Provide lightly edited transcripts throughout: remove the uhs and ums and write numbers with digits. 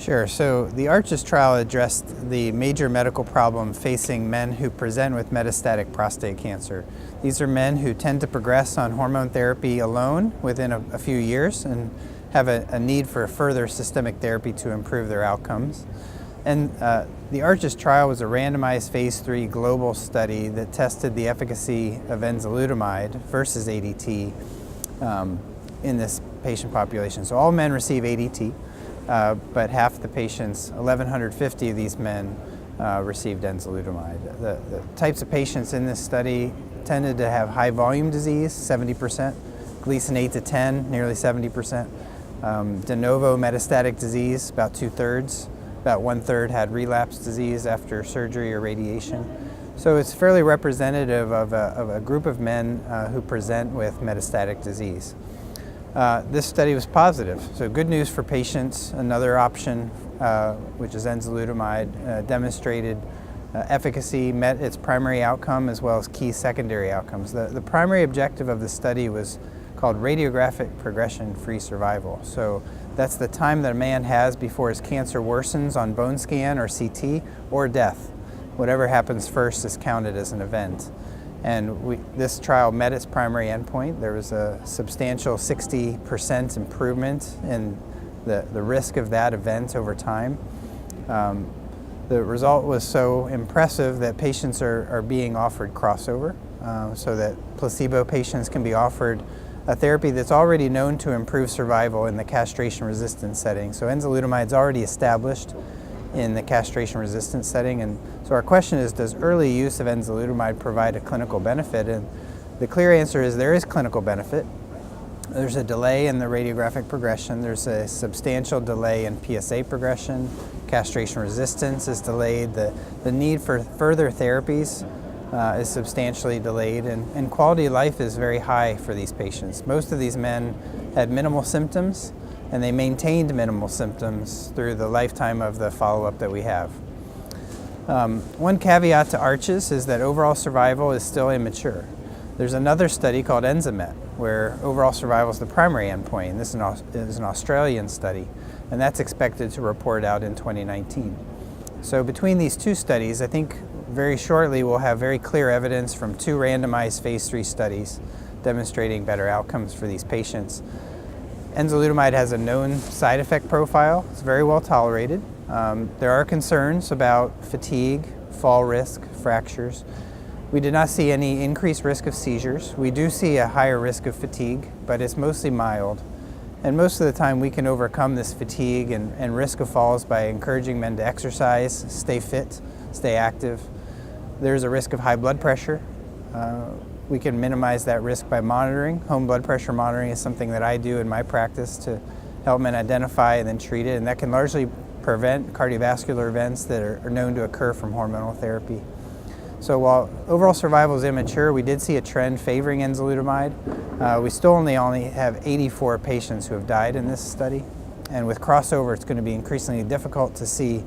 Sure. So the ARCHES trial addressed the major medical problem facing men who present with metastatic prostate cancer. These are men who tend to progress on hormone therapy alone within a few years and have a need for further systemic therapy to improve their outcomes. And the ARCHES trial was a randomized phase 3 global study that tested the efficacy of enzalutamide versus ADT in this patient population. So all men receive ADT. But half the patients, 1,150 of these men, received enzalutamide. The types of patients in this study tended to have high volume disease, 70%, Gleason 8 to 10, nearly 70%, de novo metastatic disease, about 2/3, about 1/3 had relapse disease after surgery or radiation. So it's fairly representative of a group of men who present with metastatic disease. This study was positive, so good news for patients. Another option, which is enzalutamide, demonstrated efficacy, met its primary outcome as well as key secondary outcomes. The primary objective of the study was called radiographic progression-free survival. So that's the time that a man has before his cancer worsens on bone scan or CT or death. Whatever happens first is counted as an event. And this trial met its primary endpoint. There was a substantial 60% improvement in the risk of that event over time. The result was so impressive that patients are being offered crossover, so that placebo patients can be offered a therapy that's already known to improve survival in the castration-resistant setting. So enzalutamide is already established in the castration-resistant setting, and so our question is, does early use of enzalutamide provide a clinical benefit? And the clear answer is there is clinical benefit. There's a delay in the radiographic progression. There's a substantial delay in PSA progression. Castration resistance is delayed. The need for further therapies is substantially delayed, and quality of life is very high for these patients. Most of these men had minimal symptoms, and they maintained minimal symptoms through the lifetime of the follow-up that we have. One caveat to ARCHES is that overall survival is still immature. There's another study called ENZAMET, where overall survival is the primary endpoint, and this is an Australian study, and that's expected to report out in 2019. So between these two studies, I think very shortly we'll have very clear evidence from two randomized phase 3 studies demonstrating better outcomes for these patients. Enzalutamide has a known side effect profile. It's very well tolerated. There are concerns about fatigue, fall risk, fractures. We did not see any increased risk of seizures. We do see a higher risk of fatigue, but it's mostly mild. And most of the time we can overcome this fatigue and risk of falls by encouraging men to exercise, stay fit, stay active. There's a risk of high blood pressure. We can minimize that risk by monitoring. Home blood pressure monitoring is something that I do in my practice to help men identify and then treat it, and that can largely prevent cardiovascular events that are known to occur from hormonal therapy. So while overall survival is immature, we did see a trend favoring enzalutamide. We still only have 84 patients who have died in this study, and with crossover it's going to be increasingly difficult to see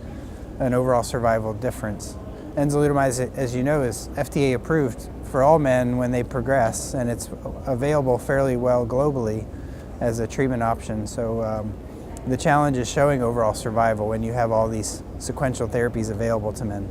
an overall survival difference. Enzalutamide, as you know, is FDA approved for all men when they progress, and it's available fairly well globally as a treatment option. So the challenge is showing overall survival when you have all these sequential therapies available to men.